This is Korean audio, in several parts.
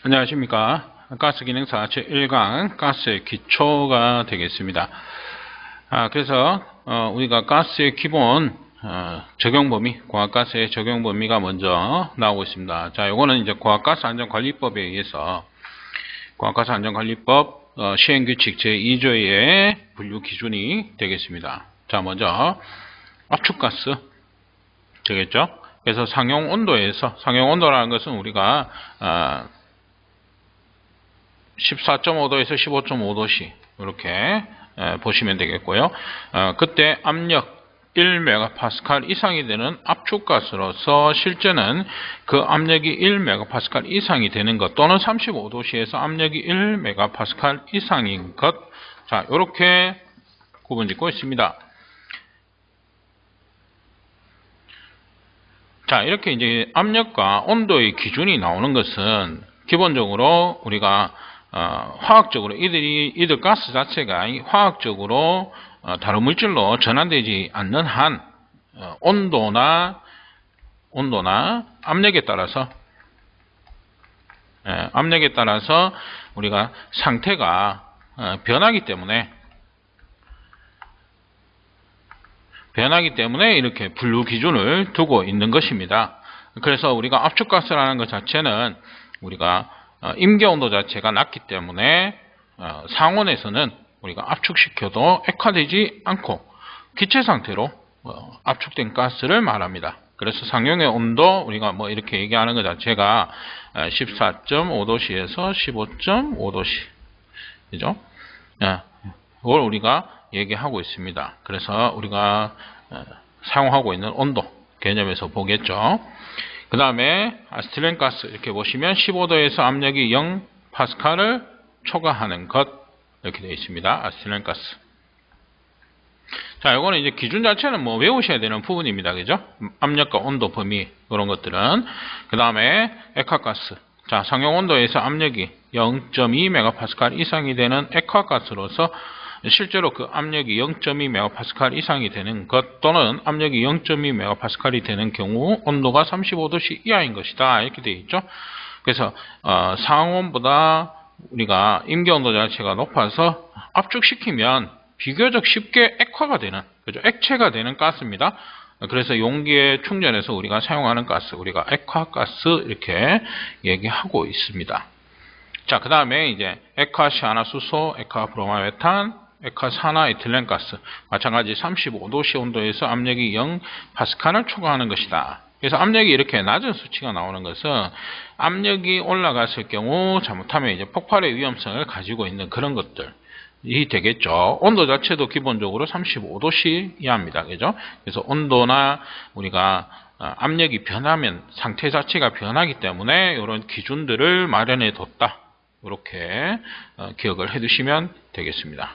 안녕하십니까. 가스기능사 제1강 가스의 기초가 되겠습니다. 그래서 우리가 가스의 기본 적용 범위, 고압가스의 적용 범위가 먼저 나오고 있습니다. 자, 요거는 이제 고압가스 안전관리법에 의해서 고압가스 안전관리법 시행규칙 제2조의 분류 기준이 되겠습니다. 자, 먼저 압축가스 되겠죠. 그래서 상용 온도라는 것은 우리가 14.5도에서 15.5도씨 이렇게 보시면 되겠고요. 그때 압력 1MPa 이상이 되는 압축가스로서 실제는 그 압력이 1MPa 이상이 되는 것 또는 35도씨에서 압력이 1MPa 이상인 것, 자, 이렇게 구분짓고 있습니다. 자, 이렇게 이제 압력과 온도의 기준이 나오는 것은 기본적으로 우리가 화학적으로 이들 가스 자체가 화학적으로 다른 물질로 전환되지 않는 한 온도나 압력에 따라서 우리가 상태가 변하기 때문에 이렇게 분류 기준을 두고 있는 것입니다. 그래서 우리가 압축가스라는 것 자체는 우리가 임계온도 자체가 낮기 때문에 상온에서는 우리가 압축시켜도 액화되지 않고 기체 상태로 압축된 가스를 말합니다. 그래서 상용의 온도 우리가 뭐 이렇게 얘기하는 것 자체가 14.5도씨에서 15.5도씨, 그죠? 그걸 우리가 얘기하고 있습니다. 그래서 우리가 사용하고 있는 온도 개념에서 보겠죠. 그 다음에 아세틸렌 가스 이렇게 보시면 15도에서 압력이 0파스칼을 초과하는 것 이렇게 되어 있습니다. 아세틸렌 가스. 자, 이거는 이제 기준 자체는 뭐 외우셔야 되는 부분입니다. 그죠? 압력과 온도 범위 이런 것들은. 그 다음에 액화가스. 자, 상용 온도에서 압력이 0.2MPa 이상이 되는 액화가스로서 실제로 그 압력이 0.2MPa 이상이 되는 것 또는 압력이 0.2MPa이 되는 경우 온도가 35도씨 이하인 것이다. 이렇게 되어 있죠. 그래서 상온보다 우리가 임계온도 자체가 높아서 압축시키면 비교적 쉽게 액화가 되는, 그죠? 액체가 되는 가스입니다. 그래서 용기에 충전해서 우리가 사용하는 가스, 우리가 액화가스 이렇게 얘기하고 있습니다. 자, 그 다음에 이제 액화시아나수소, 액화브로마메탄, 액화산화에틸렌 가스 마찬가지 35도씨 온도에서 압력이 0파스칼을 초과하는 것이다. 그래서 압력이 이렇게 낮은 수치가 나오는 것은 압력이 올라갔을 경우 잘못하면 이제 폭발의 위험성을 가지고 있는 그런 것들이 되겠죠. 온도 자체도 기본적으로 35도씨 이하입니다. 그죠? 그래서 온도나 우리가 압력이 변하면 상태 자체가 변하기 때문에 이런 기준들을 마련해 뒀다. 이렇게 기억을 해 두시면 되겠습니다.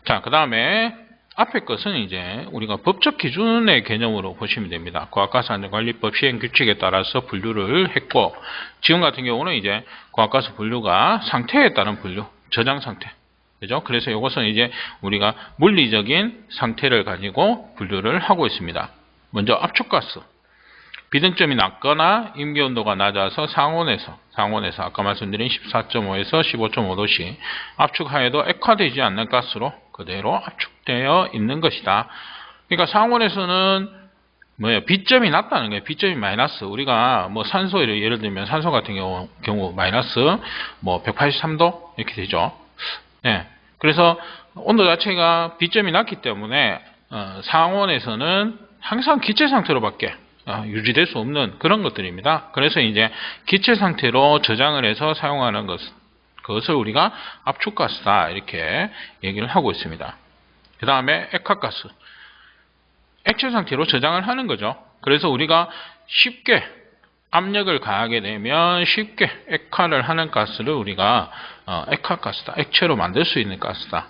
자, 그 다음에 앞에 것은 이제 우리가 법적 기준의 개념으로 보시면 됩니다. 고압가스 안전관리법 시행 규칙에 따라서 분류를 했고, 지금 같은 경우는 이제 고압가스 분류가 상태에 따른 분류, 저장 상태. 그죠? 그래서 이것은 이제 우리가 물리적인 상태를 가지고 분류를 하고 있습니다. 먼저 압축가스. 비등점이 낮거나 임계온도가 낮아서 상온에서 아까 말씀드린 14.5에서 15.5도씨 압축하여도 액화되지 않는 가스로 그대로 압축되어 있는 것이다. 그러니까 상온에서는 비점이 낮다는 거예요. 비점이 마이너스. 우리가 뭐 산소를 예를 들면 산소 같은 경우 마이너스 183도 이렇게 되죠. 네. 그래서 온도 자체가 비점이 낮기 때문에 상온에서는 항상 기체 상태로밖에 유지될 수 없는 그런 것들입니다. 그래서 이제 기체 상태로 저장을 해서 사용하는 그것을 우리가 압축가스다 이렇게 얘기를 하고 있습니다. 그 다음에 액화가스. 액체 상태로 저장을 하는 거죠. 그래서 우리가 쉽게 압력을 가하게 되면 쉽게 액화를 하는 가스를 우리가 액화가스다. 액체로 만들 수 있는 가스다.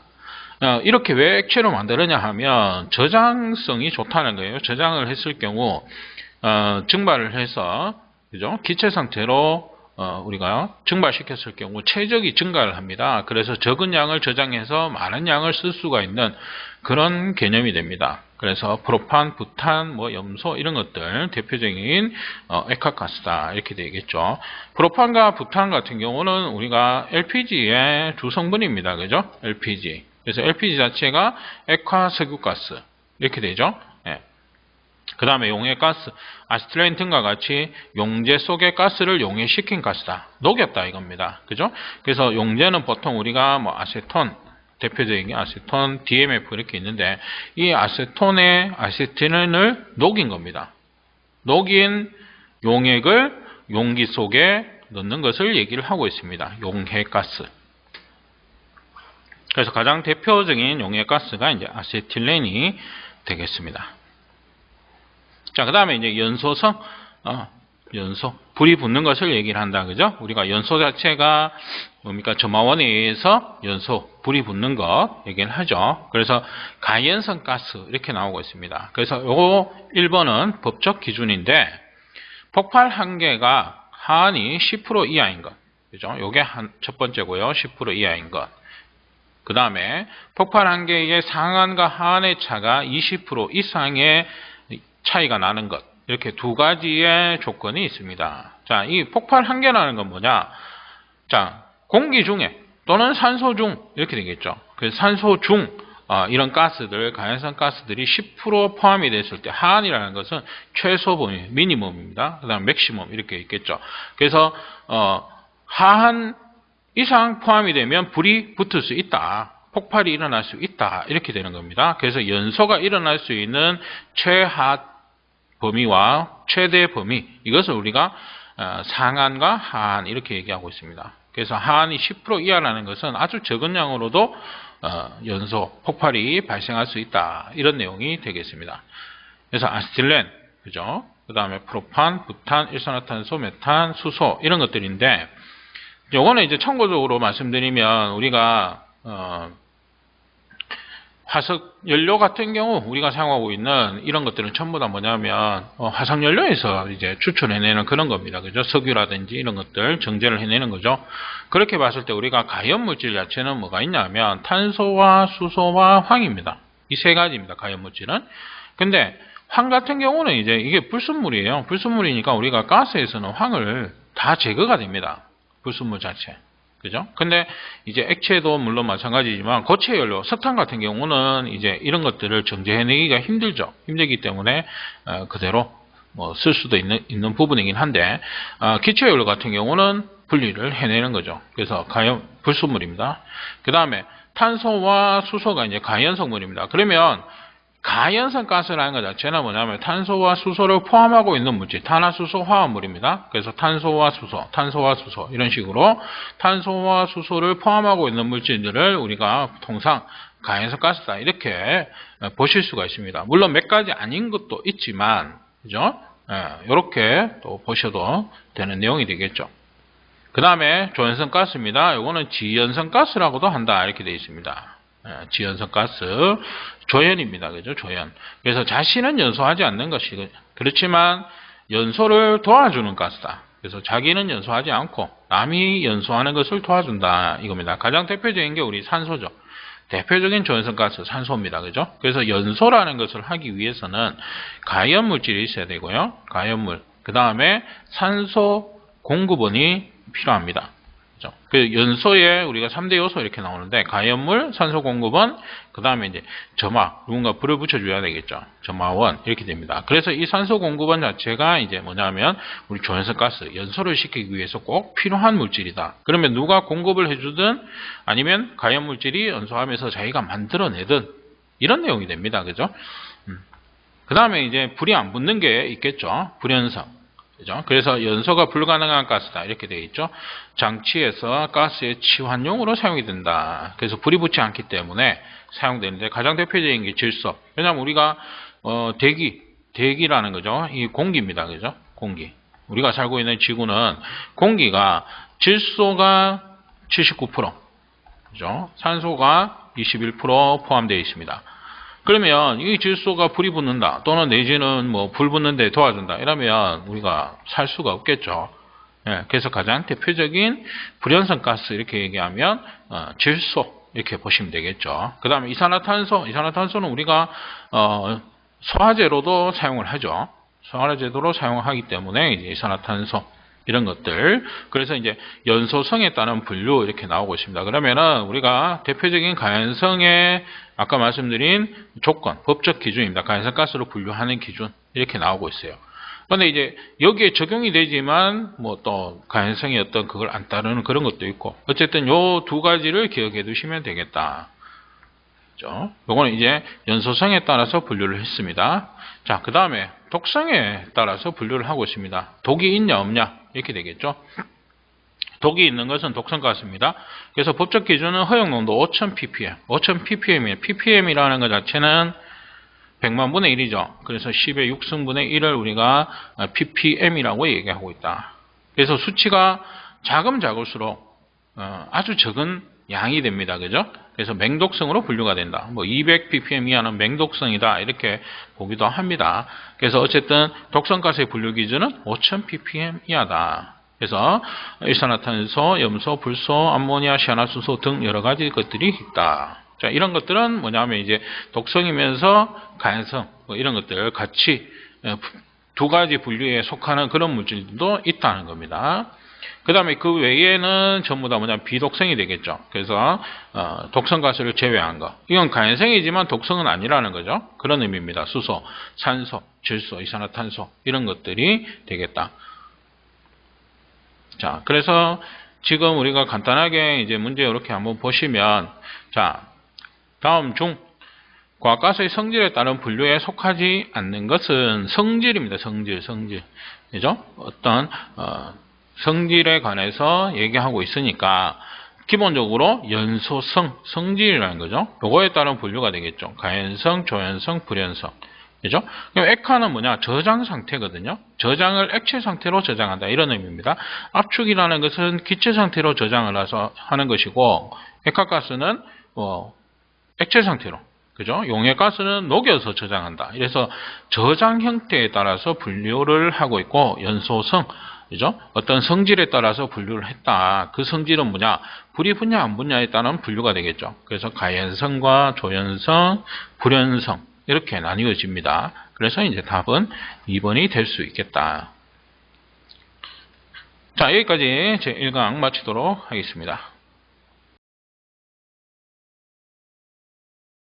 이렇게 왜 액체로 만드느냐 하면 저장성이 좋다는 거예요. 저장을 했을 경우 증발을 해서, 그죠? 기체 상태로 우리가 증발시켰을 경우 최적이 증가를 합니다. 그래서 적은 양을 저장해서 많은 양을 쓸 수가 있는 그런 개념이 됩니다. 그래서 프로판, 부탄, 뭐 염소 이런 것들 대표적인 액화가스다 이렇게 되겠죠. 프로판과 부탄 같은 경우는 우리가 LPG의 주성분입니다. 그죠? LPG. 그래서 LPG 자체가 액화석유가스 이렇게 되죠. 예. 그 다음에 용해가스, 아세틸렌 등과 같이 용제 속의 가스를 용해시킨 가스다. 녹였다 이겁니다. 그죠? 그래서 용제는 보통 우리가 뭐 아세톤, 대표적인 아세톤, DMF 이렇게 있는데 이 아세톤에 아세틸렌을 녹인 겁니다. 녹인 용액을 용기 속에 넣는 것을 얘기를 하고 있습니다. 용해가스. 그래서 가장 대표적인 용해가스가 이제 아세틸렌이 되겠습니다. 자, 그 다음에 이제 연소성, 연소, 불이 붙는 것을 얘기를 한다. 그죠? 우리가 연소 자체가 뭡니까? 점화원에 의해서 연소, 불이 붙는 것 얘기를 하죠. 그래서 가연성 가스 이렇게 나오고 있습니다. 그래서 요거 1번은 법적 기준인데 폭발 한계가 하한이 10% 이하인 것. 그죠? 요게 첫 번째고요. 10% 이하인 것. 그 다음에 폭발 한계의 상한과 하한의 차가 20% 이상의 차이가 나는 것. 이렇게 두 가지의 조건이 있습니다. 자, 이 폭발 한계라는 건 뭐냐? 자, 공기 중에 또는 산소 중 이렇게 되겠죠. 그래서 산소 중 이런 가스들, 가연성 가스들이 10% 포함이 됐을 때 하한이라는 것은 최소 범위, 미니멈입니다. 그 다음 맥시멈 이렇게 있겠죠. 그래서 하한 이상 포함이 되면 불이 붙을 수 있다. 폭발이 일어날 수 있다. 이렇게 되는 겁니다. 그래서 연소가 일어날 수 있는 최하 범위와 최대 범위, 이것을 우리가 상한과 하한 이렇게 얘기하고 있습니다. 그래서 하한이 10% 이하라는 것은 아주 적은 양으로도 연소, 폭발이 발생할 수 있다. 이런 내용이 되겠습니다. 그래서 아세틸렌, 그죠? 그 다음에 프로판, 부탄, 일산화탄소, 메탄, 수소 이런 것들인데 요거는 이제 참고적으로 말씀드리면 우리가 화석 연료 같은 경우 우리가 사용하고 있는 이런 것들은 전부 다 뭐냐면 화석 연료에서 이제 추출해내는 그런 겁니다. 그죠? 석유라든지 이런 것들 정제를 해내는 거죠. 그렇게 봤을 때 우리가 가연 물질 자체는 뭐가 있냐면 탄소와 수소와 황입니다. 이 세 가지입니다. 가연 물질은. 근데 황 같은 경우는 이제 이게 불순물이에요. 불순물이니까 우리가 가스에서는 황을 다 제거가 됩니다. 불순물 자체. 그죠? 근데 이제 액체도 물론 마찬가지지만 고체 연료, 석탄 같은 경우는 이제 이런 것들을 정제해내기가 힘들죠. 힘들기 때문에 그대로 뭐 쓸 수도 있는 부분이긴 한데 기체 연료 같은 경우는 분리를 해내는 거죠. 그래서 가연 불순물입니다. 그 다음에 탄소와 수소가 이제 가연 성분입니다. 그러면 가연성 가스라는 것 자체는 뭐냐면 탄소와 수소를 포함하고 있는 물질, 탄화수소 화합물입니다. 그래서 탄소와 수소 이런 식으로 탄소와 수소를 포함하고 있는 물질들을 우리가 통상 가연성 가스다 이렇게 보실 수가 있습니다. 물론 몇 가지 아닌 것도 있지만 그죠? 이렇게 또 보셔도 되는 내용이 되겠죠. 그 다음에 조연성 가스입니다. 이거는 지연성 가스라고도 한다 이렇게 되어 있습니다. 지연성 가스, 조연입니다. 그죠? 조연. 그래서 자신은 연소하지 않는 것이, 그렇지만 연소를 도와주는 가스다. 그래서 자기는 연소하지 않고 남이 연소하는 것을 도와준다. 이겁니다. 가장 대표적인 게 우리 산소죠. 대표적인 조연성 가스, 산소입니다. 그죠? 그래서 연소라는 것을 하기 위해서는 가연 물질이 있어야 되고요. 가연물. 그 다음에 산소 공급원이 필요합니다. 그 연소에 우리가 3대 요소 이렇게 나오는데 가연물, 산소 공급원, 그 다음에 이제 점화, 누군가 불을 붙여줘야 되겠죠. 점화원 이렇게 됩니다. 그래서 이 산소 공급원 자체가 이제 뭐냐면 우리 조연성 가스 연소를 시키기 위해서 꼭 필요한 물질이다. 그러면 누가 공급을 해주든 아니면 가연 물질이 연소하면서 자기가 만들어내든 이런 내용이 됩니다. 그죠? 그 다음에 이제 불이 안 붙는 게 있겠죠. 불연성. 그죠? 그래서 연소가 불가능한 가스다 이렇게 되어 있죠. 장치에서 가스의 치환용으로 사용이 된다. 그래서 불이 붙지 않기 때문에 사용되는데 가장 대표적인 게 질소. 왜냐하면 우리가 대기라는 거죠. 이 공기입니다. 그죠? 공기. 우리가 살고 있는 지구는 공기가 질소가 79%, 그죠? 산소가 21% 포함되어 있습니다. 그러면 이 질소가 불이 붙는다 또는 내지는 뭐 불 붙는데 도와준다 이러면 우리가 살 수가 없겠죠. 그래서 가장 대표적인 불연성 가스 이렇게 얘기하면 질소 이렇게 보시면 되겠죠. 그 다음에 이산화탄소는 우리가 소화제로도 사용을 하죠. 소화제로도 사용하기 때문에 이제 이산화탄소 이런 것들. 그래서 이제 연소성에 따른 분류 이렇게 나오고 있습니다. 그러면은 우리가 대표적인 가연성의 아까 말씀드린 조건, 법적 기준입니다. 가연성 가스로 분류하는 기준 이렇게 나오고 있어요. 그런데 이제 여기에 적용이 되지만 뭐 또 가연성의 어떤 그걸 안 따르는 그런 것도 있고 어쨌든 요 두 가지를 기억해 두시면 되겠다. 요거는 이제 연소성에 따라서 분류를 했습니다. 자, 그 다음에 독성에 따라서 분류를 하고 있습니다. 독이 있냐 없냐 이렇게 되겠죠. 독이 있는 것은 독성가스입니다. 그래서 법적 기준은 허용농도 5000ppm. 5000ppm이에요. ppm이라는 것 자체는 100만 분의 1이죠. 그래서 10의 6승분의 1을 우리가 ppm이라고 얘기하고 있다. 그래서 수치가 작으면 작을수록 아주 적은 양이 됩니다. 그죠? 그래서 맹독성으로 분류가 된다. 뭐 200ppm 이하는 맹독성이다. 이렇게 보기도 합니다. 그래서 어쨌든 독성가스의 분류 기준은 5000ppm 이하다. 그래서 일산화탄소, 염소, 불소, 암모니아, 시아나수소 등 여러 가지 것들이 있다. 자, 이런 것들은 뭐냐면 이제 독성이면서 가연성 뭐 이런 것들 같이 두 가지 분류에 속하는 그런 물질도 있다는 겁니다. 그 다음에 그 외에는 전부 다 뭐냐면 비독성이 되겠죠. 그래서 독성가스를 제외한 거. 이건 가연성이지만 독성은 아니라는 거죠. 그런 의미입니다. 수소, 산소, 질소, 이산화탄소 이런 것들이 되겠다. 자, 그래서 지금 우리가 간단하게 이제 문제 이렇게 한번 보시면 자, 다음 중 과학가스의 성질에 따른 분류에 속하지 않는 것은 성질입니다. 성질. 그죠? 어떤 성질에 관해서 얘기하고 있으니까 기본적으로 연소성, 성질이라는 거죠. 요거에 따른 분류가 되겠죠. 가연성, 조연성, 불연성. 그죠? 그럼 액화는 뭐냐? 저장 상태거든요. 저장을 액체 상태로 저장한다. 이런 의미입니다. 압축이라는 것은 기체 상태로 저장을 해서 하는 것이고, 액화가스는 액체 상태로. 그죠? 용해가스는 녹여서 저장한다. 그래서 저장 형태에 따라서 분류를 하고 있고, 연소성. 그죠? 어떤 성질에 따라서 분류를 했다. 그 성질은 뭐냐? 불이 붙냐 안 붙냐에 따른 분류가 되겠죠. 그래서 가연성과 조연성, 불연성. 이렇게 나뉘어집니다. 그래서 이제 답은 2번이 될 수 있겠다. 자, 여기까지 제 1강 마치도록 하겠습니다.